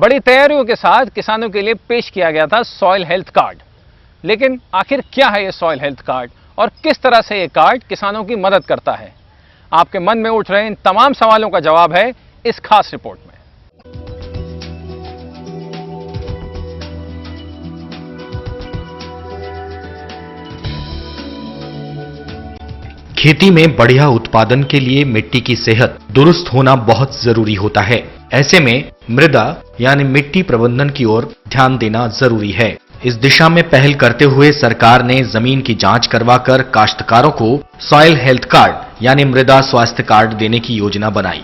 बड़ी तैयारियों के साथ किसानों के लिए पेश किया गया था सॉइल हेल्थ कार्ड। लेकिन आखिर क्या है ये सॉइल हेल्थ कार्ड और किस तरह से ये कार्ड किसानों की मदद करता है? आपके मन में उठ रहे इन तमाम सवालों का जवाब है इस खास रिपोर्ट में। खेती में बढ़िया उत्पादन के लिए मिट्टी की सेहत दुरुस्त होना बहुत जरूरी होता है। ऐसे में मृदा यानी मिट्टी प्रबंधन की ओर ध्यान देना जरूरी है। इस दिशा में पहल करते हुए सरकार ने जमीन की जांच करवाकर काश्तकारों को सॉइल हेल्थ कार्ड यानी मृदा स्वास्थ्य कार्ड देने की योजना बनाई।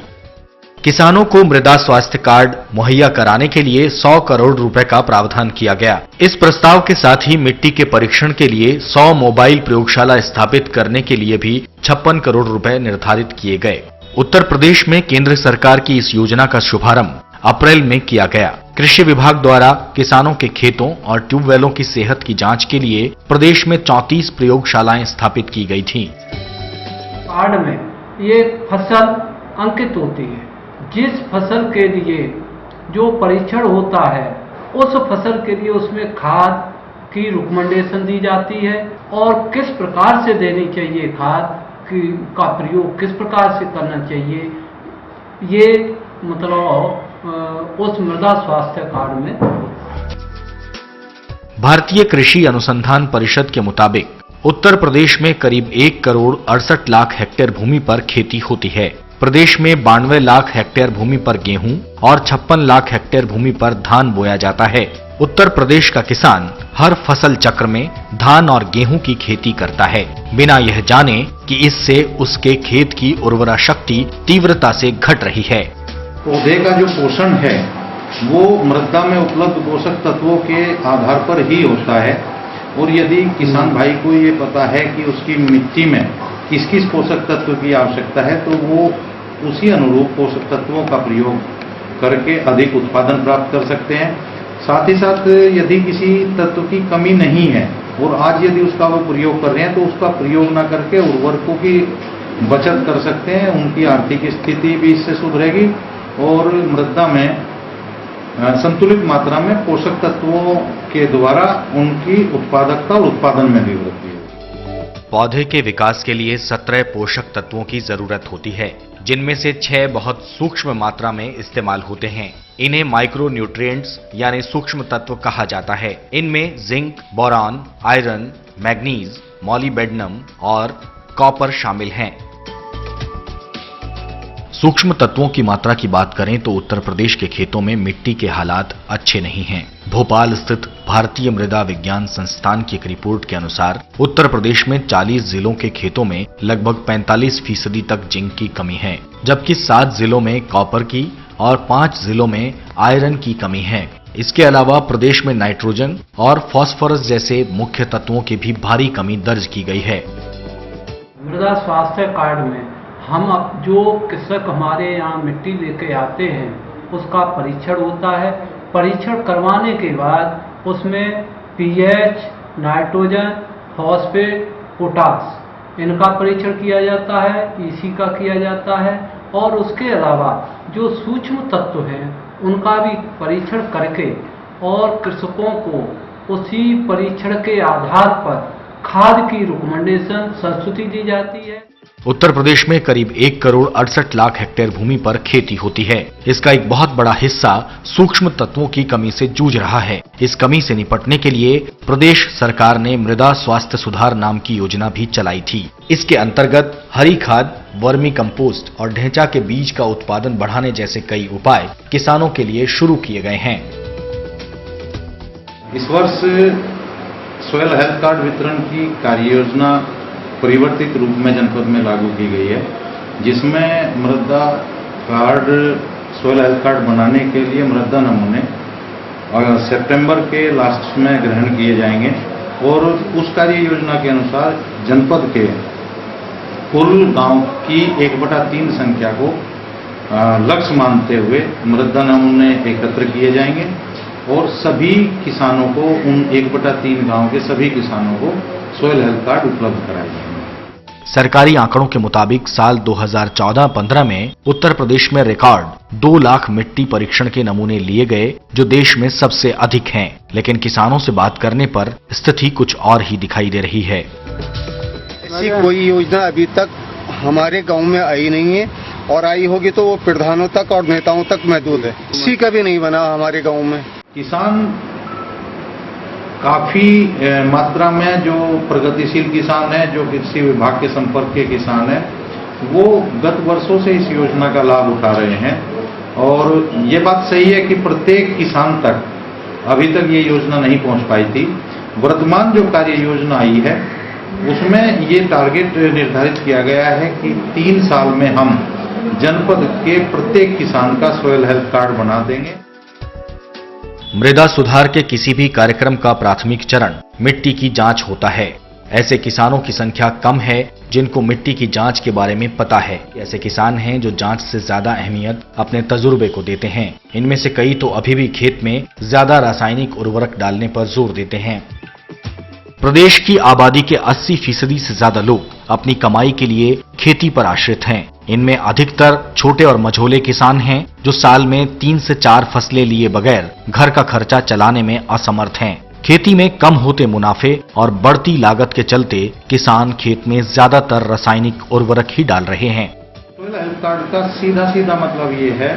किसानों को मृदा स्वास्थ्य कार्ड मुहैया कराने के लिए 100 करोड़ रुपए का प्रावधान किया गया। इस प्रस्ताव के साथ ही मिट्टी के परीक्षण के लिए 100 मोबाइल प्रयोगशाला स्थापित करने के लिए भी 56 करोड़ रुपए निर्धारित किए गए। उत्तर प्रदेश में केंद्र सरकार की इस योजना का शुभारंभ अप्रैल में किया गया। कृषि विभाग द्वारा किसानों के खेतों और ट्यूबवेलों की सेहत की जांच के लिए प्रदेश में 34 प्रयोगशालाएं स्थापित की गई थीं। कार्ड में ये फसल अंकित होती है। जिस फसल के लिए जो परीक्षण होता है उस फसल के लिए उसमें खाद की रिकमेंडेशन दी जाती है और किस प्रकार से देनी चाहिए, खाद का प्रयोग किस प्रकार से करना चाहिए, ये मतलब उस मृदा स्वास्थ्य कार्ड में। भारतीय कृषि अनुसंधान परिषद के मुताबिक उत्तर प्रदेश में करीब 1 करोड़ 68 लाख हेक्टेयर भूमि पर खेती होती है। प्रदेश में 92 लाख हेक्टेयर भूमि पर गेहूं और 56 लाख हेक्टेयर भूमि पर धान बोया जाता है। उत्तर प्रदेश का किसान हर फसल चक्र में धान और गेहूं की खेती करता है, बिना यह जाने कि इससे उसके खेत की उर्वरा शक्ति तीव्रता से घट रही है। पौधे का जो पोषण है वो मृदा में उपलब्ध पोषक तत्वों के आधार पर ही होता है और यदि किसान भाई को ये पता है कि उसकी मिट्टी में किस किस पोषक तत्व की आवश्यकता है तो वो उसी अनुरूप पोषक तत्वों का प्रयोग करके अधिक उत्पादन प्राप्त कर सकते हैं। साथ ही साथ यदि किसी तत्व की कमी नहीं है और आज यदि उसका वो प्रयोग कर रहे हैं तो उसका प्रयोग ना करके उर्वरकों की बचत कर सकते हैं। उनकी आर्थिक स्थिति भी इससे सुधरेगी और मृदा में संतुलित मात्रा में पोषक तत्वों के द्वारा उनकी उत्पादकता और उत्पादन में भी वृद्धि होगी। पौधे के विकास के लिए 17 पोषक तत्वों की जरूरत होती है, जिनमें से 6 बहुत सूक्ष्म मात्रा में इस्तेमाल होते हैं। इन्हें माइक्रो न्यूट्रिएंट्स यानी सूक्ष्म तत्व कहा जाता है। इनमें zinc, boron, iron, manganese, molybdenum और कॉपर शामिल हैं। सूक्ष्म तत्वों की मात्रा की बात करें तो उत्तर प्रदेश के खेतों में मिट्टी के हालात अच्छे नहीं हैं। भोपाल स्थित भारतीय मृदा विज्ञान संस्थान की एक रिपोर्ट के अनुसार उत्तर प्रदेश में 40 जिलों के खेतों में लगभग 45% तक जिंक की कमी है, जबकि 7 जिलों में कॉपर की और 5 जिलों में आयरन की कमी है। इसके अलावा प्रदेश में नाइट्रोजन और फास्फोरस जैसे मुख्य तत्वों की भी भारी कमी दर्ज की गई है। मृदा स्वास्थ्य कार्ड में हम जो कृषक हमारे यहाँ मिट्टी लेके आते हैं उसका परीक्षण होता है। परीक्षण करवाने के बाद उसमें पीएच, नाइट्रोजन, फॉस्फेट, पोटास इनका परीक्षण किया जाता है, ईसी का किया जाता है और उसके अलावा जो सूक्ष्म तत्व हैं उनका भी परीक्षण करके और कृषकों को उसी परीक्षण के आधार पर खाद की रिकमेंडेशन संस्तुति दी जाती है। उत्तर प्रदेश में करीब 1 करोड़ 68 लाख हेक्टेयर भूमि पर खेती होती है। इसका एक बहुत बड़ा हिस्सा सूक्ष्म तत्वों की कमी से जूझ रहा है। इस कमी से निपटने के लिए प्रदेश सरकार ने मृदा स्वास्थ्य सुधार नाम की योजना भी चलाई थी। इसके अंतर्गत हरी खाद, वर्मी कंपोस्ट और ढेंचा के बीज का उत्पादन बढ़ाने जैसे कई उपाय किसानों के लिए शुरू किए गए हैं। इस वर्ष सॉइल हेल्थ कार्ड वितरण की कार्य योजना परिवर्तित रूप में जनपद में लागू की गई है, जिसमें मृदा कार्ड सॉइल हेल्थ कार्ड बनाने के लिए मृदा नमूने सितंबर के लास्ट में ग्रहण किए जाएंगे और उस कार्य योजना के अनुसार जनपद के कुल गांव की 1/3 संख्या को लक्ष्य मानते हुए मृदा नमूने एकत्र किए जाएंगे और सभी किसानों को उन 1/3 गांव के सभी किसानों को सॉइल हेल्थ कार्ड उपलब्ध कराए जाएंगे। सरकारी आंकड़ों के मुताबिक साल 2014-15 में उत्तर प्रदेश में रिकॉर्ड 2 लाख मिट्टी परीक्षण के नमूने लिए गए, जो देश में सबसे अधिक हैं। लेकिन किसानों से बात करने पर स्थिति कुछ और ही दिखाई दे रही है। ऐसी कोई योजना अभी तक हमारे गांव में आई नहीं है, और आई होगी तो वो प्रधानों तक और नेताओं तक महदूद है। किसी का भी नहीं बना हमारे गांव में। किसान काफी मात्रा में जो प्रगतिशील किसान है, जो कृषि विभाग के संपर्क के किसान है, वो गत वर्षों से इस योजना का लाभ उठा रहे हैं। और ये बात सही है कि प्रत्येक किसान तक अभी तक ये योजना नहीं पहुंच पाई थी। वर्तमान जो कार्य योजना आई है उसमें ये टारगेट निर्धारित किया गया है कि 3 साल में हम जनपद के प्रत्येक किसान का सॉइल हेल्थ कार्ड बना देंगे। मृदा सुधार के किसी भी कार्यक्रम का प्राथमिक चरण मिट्टी की जांच होता है। ऐसे किसानों की संख्या कम है जिनको मिट्टी की जांच के बारे में पता है। ऐसे किसान हैं जो जांच से ज्यादा अहमियत अपने तजुर्बे को देते हैं। इनमें से कई तो अभी भी खेत में ज्यादा रासायनिक उर्वरक डालने पर जोर देते हैं। प्रदेश की आबादी के 80% से ज्यादा लोग अपनी कमाई के लिए खेती पर आश्रित हैं। इनमें अधिकतर छोटे और मझोले किसान हैं जो साल में 3 से 4 फसलें लिए बगैर घर का खर्चा चलाने में असमर्थ हैं। खेती में कम होते मुनाफे और बढ़ती लागत के चलते किसान खेत में ज्यादातर रासायनिक उर्वरक ही डाल रहे हैं। सॉइल हेल्थ कार्ड का सीधा मतलब ये है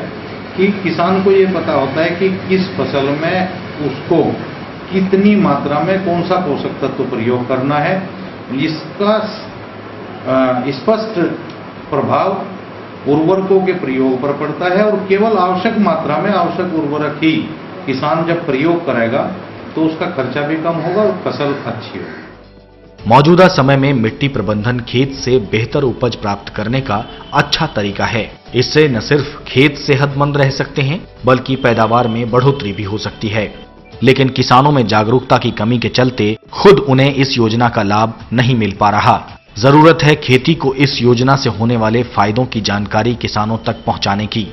कि किसान को ये पता होता है कि किस फसल में उसको कितनी मात्रा में कौन सा पोषक तत्व प्रयोग करना है। इसका स्पष्ट प्रभाव उर्वरकों के प्रयोग पर पड़ता है, और केवल आवश्यक मात्रा में आवश्यक उर्वरक ही किसान जब प्रयोग करेगा तो उसका खर्चा भी कम होगा और फसल अच्छी होगी। मौजूदा समय में मिट्टी प्रबंधन खेत से बेहतर उपज प्राप्त करने का अच्छा तरीका है। इससे न सिर्फ खेत सेहतमंद रह सकते हैं बल्कि पैदावार में बढ़ोतरी भी हो सकती है। लेकिन किसानों में जागरूकता की कमी के चलते खुद उन्हें इस योजना का लाभ नहीं मिल पा रहा। जरूरत है खेती को इस योजना से होने वाले फायदों की जानकारी किसानों तक पहुंचाने की।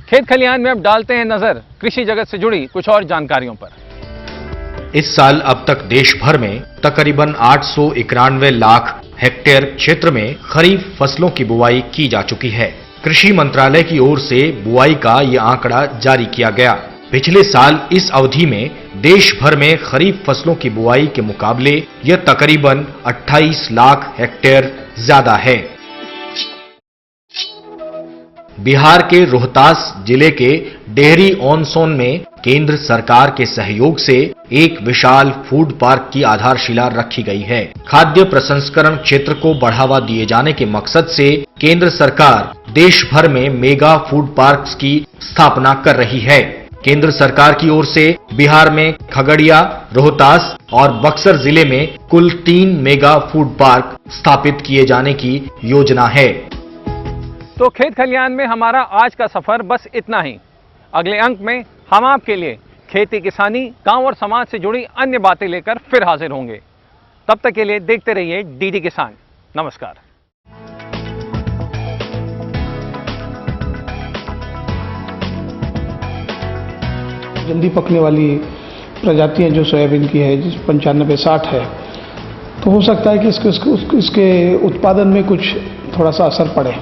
खेत खलिहान में अब डालते हैं नजर कृषि जगत से जुड़ी कुछ और जानकारियों पर। इस साल अब तक देश भर में तकरीबन 891 लाख हेक्टेयर क्षेत्र में खरीफ फसलों की बुआई की जा चुकी है। कृषि मंत्रालय की ओर से बुआई का यह आंकड़ा जारी किया गया। पिछले साल इस अवधि में देश भर में खरीफ फसलों की बुआई के मुकाबले यह तकरीबन 28 लाख हेक्टेयर ज्यादा है। बिहार के रोहतास जिले के डेहरी ऑन सोन में केंद्र सरकार के सहयोग से एक विशाल फूड पार्क की आधारशिला रखी गई है। खाद्य प्रसंस्करण क्षेत्र को बढ़ावा दिए जाने के मकसद से केंद्र सरकार देश भर में मेगा फूड पार्क्स की स्थापना कर रही है। केंद्र सरकार की ओर से बिहार में खगड़िया, रोहतास और बक्सर जिले में कुल 3 मेगा फूड पार्क स्थापित किए जाने की योजना है। तो खेत खलिहान में हमारा आज का सफर बस इतना ही। अगले अंक में हम आपके लिए खेती किसानी, गांव और समाज से जुड़ी अन्य बातें लेकर फिर हाजिर होंगे। तब तक के लिए देखते रहिए डीडी किसान। नमस्कार। जल्दी पकने वाली प्रजातियां जो सोयाबीन की है, जिस 95-60 है, तो हो सकता है कि इसके उत्पादन में कुछ थोड़ा सा असर पड़े।